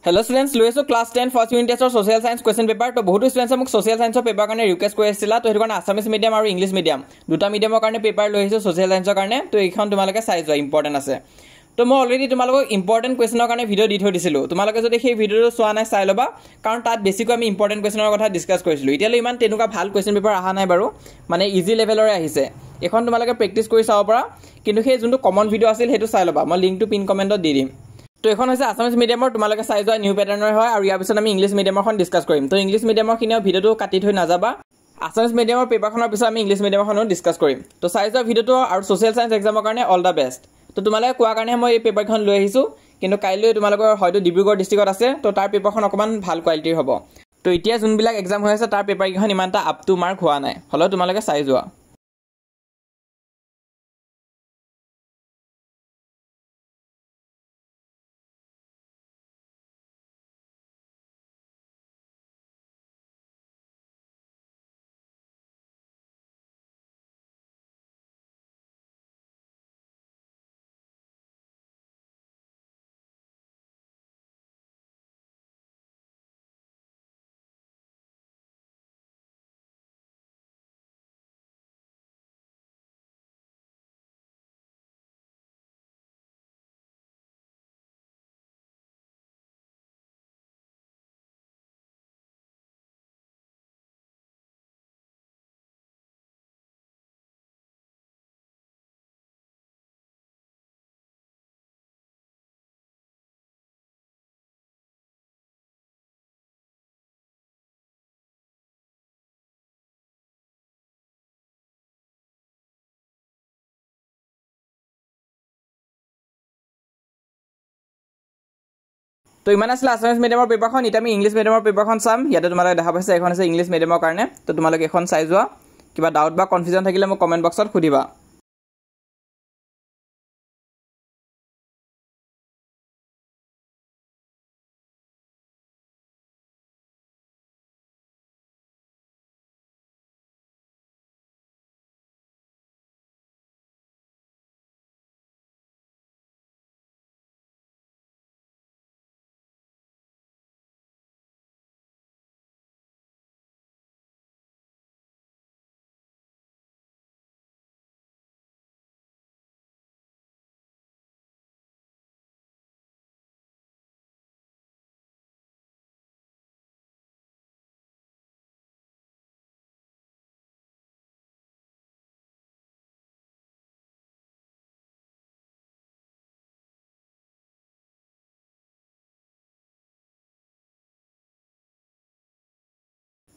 Hello students, লৈছো class 10 first unit test or social science question paper to বহুতো students মোক social science paper কাৰণে request কৰি আছিল তো হেতু কাৰণে আসামিজ মিডিয়াম আৰু ইংলিশ মিডিয়াম দুটা মিডিয়ামৰ কাৰণে পেপাৰ লৈছো social science কাৰণে তো এইখন তোমালোকে চাই যোৱা ইম্পৰ্টেন্ট আছে তো মই অলৰেডি তোমালোকক ইম্পৰ্টেন্ট কোৱেশ্যনৰ কাৰণে ভিডিও দি থৈ দিছিলো তোমালোকে যদি সেই ভিডিওটো চোৱা নাই চাই লবা কাৰণ তাত বেছিকৈ আমি ইম্পৰ্টেন্ট কোৱেশ্যনৰ কথা ডিসকাস কৰিছিলো এতিয়ালৈ ইমান তেনুকা ভাল কোৱেশ্যন পেপাৰ আহা নাই বাৰু মানে ইজি লেভেলৰে আহিছে এখন তোমালোকে প্ৰেক্টিস কৰি চাব পাৰা কিন্তু সেই যোনটো কমন ভিডিও আছিল হেতু চাই লবা মই লিংকটো পিন কমেন্টত দি দিম তো এখন হৈছে আসামিজ মিডিয়ামৰ তোমালোকে চাই যোৱা নিউ প্যাটাৰ্ণৰ হয় আৰু ইয়াৰ পিছত আমি ইংলিশ মিডিয়ামৰখন ডিসকাস কৰিম তো ইংলিশ মিডিয়ামৰ কিনিও ভিডিওটো কাটি থৈ নাযাবা আসামিজ মিডিয়ামৰ পেপাৰখনৰ পিছত আমি ইংলিশ মিডিয়ামৰখনো ডিসকাস কৰিম তো চাই যোৱা ভিডিওটো আৰু সোশ্যাল সায়েন্স এক্সামৰ কাৰণে অল দা বেষ্ট তো তোমালোকে কোৱা কাৰণে মই এই পেপাৰখন লৈ আহিছো কিন্তু কাইলৈ তোমালোকৰ হয়তো ডিব্ৰুগড় ডিস্ট্ৰিক্টত আছে তো তাৰ পেপাৰখন অকমান ভাল কোৱালিটিৰ হ'ব তো এতিয়া যোনবিলাক এক্সাম হৈ আছে তাৰ পেপাৰখন ইমানটা আপ টু মাৰ্ক হোৱা নাই হলো তোমালোকে চাই যোৱা তো ইমান আছিল আসামিজ মিডিয়ামৰ পেপাৰখন এটা আমি ইংলিশ মিডিয়ামৰ পেপাৰখন চাম ইয়াতে তোমালোকে দেখা পাইছে এখন আছে ইংলিশ মিডিয়ামৰ কাৰণে তো তোমালোকে এখন চাই যোৱা কিবা ডাউট বা কনফিউজন থাকিলে মোক কমেন্ট বক্সত খুদিবা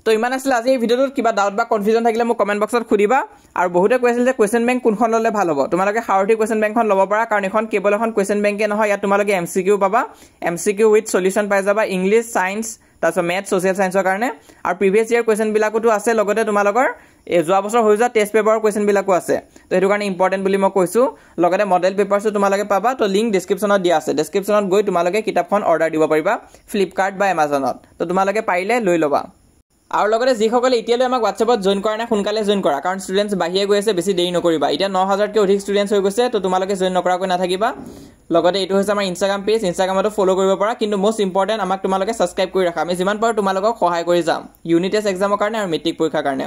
তো ইমান আছিল আজি এই ভিডিওটোত কিবা ডাউট বা কনফিউজন থাকিলে মোক কমেন্ট বক্সত খুদিবা আৰু বহুতে কৈছিল যে কোৱেশ্চন বেংক কোনখন ললে ভাল হ'ব তোমালোকে সাৰথি কোৱেশ্চন বেংকখন ল'ব পাৰা কাৰণ এখন কেৱল এখন কোৱেশ্চন বেংকে নহয় ইয়াত তোমালোকে এমসিকিউ পাবা এমসিকিউ উইথ সলিউশন পাই যাবা ইংলিশ সায়েন্স তাৰপিছত মেথ সোশ্যাল সায়েন্সৰ কাৰণে আৰু প্ৰিভিয়াস ইয়াৰ কোৱেশ্চন বিলাকটো আছে লগতে তোমালোকৰ যোৱা বছৰ হৈ যোৱা টেষ্ট পেপাৰৰ কোৱেশ্চন বিলাকো আছে তো হেতু কাৰণে ইম্পৰ্টেন্ট বুলি মই কৈছো লগতে মডেল পেপাৰছো তোমালোকে পাবা তো লিংক ডেসক্ৰিপচনত দিয়া আছে ডেসক্ৰিপচনত গৈ তোমালোকে কিতাপখন অৰ্ডাৰ দিব পাৰিবা ফ্লিপকাৰ্ট বা এমাজনত তো তোমালোকে পাৰিলে লৈ লবা আৰু লগতে যিসকলে এতিয়ালৈ আমাক WhatsAppত জয়েন কৰা নাই সোনকালে জয়েন কৰা কাৰণ ষ্টুডেন্টস বাহিয়ে গৈ আছে বেছি দেৰি নকৰিবা এতিয়া 9000 কে অধিক ষ্টুডেন্টস হৈ গৈছে তো তোমালোকে জয়েন নকৰাকৈ নাথাকিবা লগতে এটো হৈছে আমাৰ ইনষ্টাগ্ৰাম পেজ ইনষ্টাগ্ৰামতো ফলো কৰিব পাৰা কিন্তু মোষ্ট ইম্পৰ্টেন্ট আমাক তোমালোকে সাবস্ক্ৰাইব কৰি ৰাখা আমি যিমান পাৰো তোমালোকক সহায় কৰি যাম ইউনিট টেষ্ট এক্সামৰ কাৰণে আৰু মেট্ৰিক পৰীক্ষাৰ কাৰণে